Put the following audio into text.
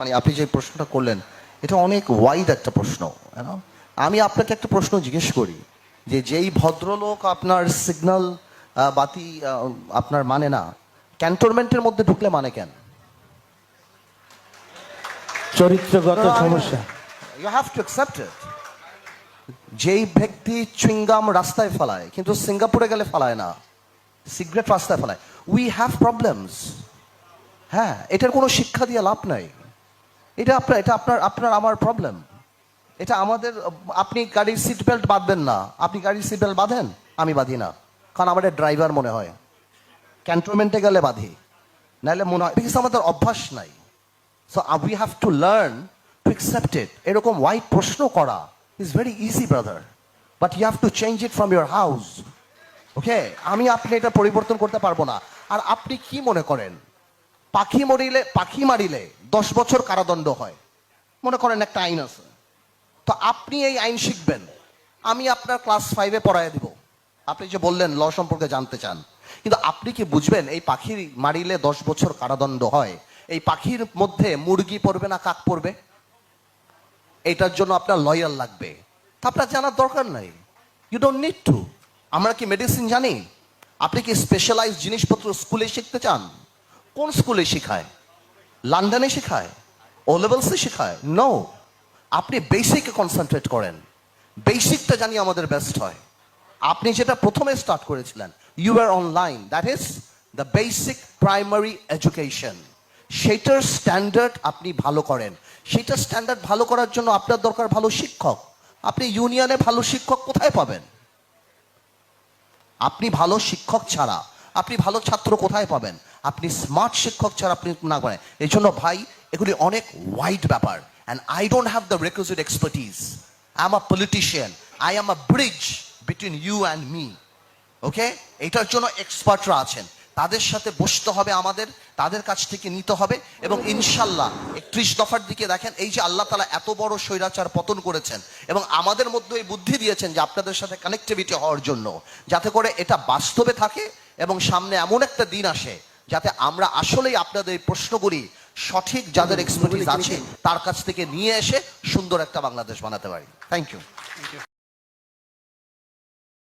মানে আপনি যে প্রশ্নটা করলেন এটা অনেক ওয়াইড একটা প্রশ্ন। আমি আপনাকে একটা প্রশ্ন জিজ্ঞেস করি যে যেই ভদ্রলোক আপনার সিগন্যাল বাতি আপনার মানে না, ক্যান্টনমেন্টের মধ্যে ঢুকলে মানে কেন? চরিত্রগত সমস্যা। You have to accept it. যেই ব্যক্তি চুইংগাম রাস্তায় ফেলায় কিন্তু সিঙ্গাপুরে গেলে ফেলায় না, সিগারেট রাস্তায় ফেলায়, উই হ্যাভ প্রবলেমস। হ্যাঁ, এটার কোনো শিক্ষা দিয়ে লাভ নাই। এটা আপনার আপনার আমার প্রবলেম। এটা আমাদের। আপনি গাড়ির সিট বেল্ট বাঁধবেন না, আপনি গাড়ির সিট বেল্ট বাঁধেন, আমি বাঁধি না, কারণ আমাদের ড্রাইভার মনে হয়। ক্যান্টনমেন্টে গেলে বাঁধি, নাহলে মনে হয়, বিকজ আমাদের অভ্যাস নাই। So we have to learn to accept it. এরকম ওয়াইড প্রশ্ন করা is very easy brother, but you have to change it from your house. Okay, আমি আপনি এটা পরিবর্তন করতে পারবো না। আর আপনি কি মনে করেন পাখি মারিলে 10 বছর কারাদণ্ড হয়, মনে করেন একটা আইন আছে, তো আপনি এই আইন শিখবেন, আমি আপনার ক্লাস 5-এ পড়ায় দিব। আপনি যে বললেন ল সম্পর্কে জানতে চান, কিন্তু আপনি কি বুঝবেন এই পাখি মারিলে 10 বছর কারাদণ্ড হয়, এই পাখির মধ্যে মুরগি পড়বে না কাক পড়বে? এটার জন্য আপনার লয়ার লাগবে, আপনার জানার দরকার নাই। You don't need to. আমরা কি মেডিসিন জানি? আপনি কি স্পেশালাইজ জিনিসপত্র স্কুলে শিখতে চান? কোন স্কুলে শেখায়? লন্ডনে শেখায়? ও লেভেলসে শেখায়? নো। আপনি বেসিকে কনসেন্ট্রেট করেন, বেসিকটা জানি আমাদের বেস্ট হয়। আপনি যেটা প্রথমে স্টার্ট করেছিলেন, you are online, that is the basic primary education. সেটার স্ট্যান্ডার্ড আপনি ভালো করেন। সেটার স্ট্যান্ডার্ড ভালো করার জন্য আপনার দরকার ভালো শিক্ষক। আপনি ইউনিয়নে ভালো শিক্ষক কোথায় পাবেন? আপনি ভালো শিক্ষক ছাড়া আপনি ভালো ছাত্র কোথায় পাবেন? আপনি স্মার্ট শিক্ষক ছাড়া আপনি না করেন। এই জন্য ভাই, এগুলি অনেক ওয়াইড ব্যাপার, and I don't have the requisite expertise. I am a politician, I am a bridge between you and me. Okay, এটার জন্য এক্সপার্টরা আছেন, তাদের সাথে বসতে হবে আমাদের, তাদের কাছ থেকে নিতে হবে। এবং ইনশাল্লাহ 31 দফার দিকে দেখেন, এই যে আল্লাহ তাআলা এত বড় স্বৈরাচার পতন করেছেন এবং আমাদের মধ্যে এই বুদ্ধি দিয়েছেন যে আপনাদের সাথে কানেক্টিভিটি হওয়ার জন্য, যাতে করে এটা বাস্তবে থাকে এবং সামনে এমন একটা দিন আসে যাতে আমরা আসলেই আপনাদের এই প্রশ্নগুলি সঠিক যাদের এক্সপার্টিজ আছে তার কাছ থেকে নিয়ে এসে সুন্দর একটা বাংলাদেশ বানাতে পারি। Thank you.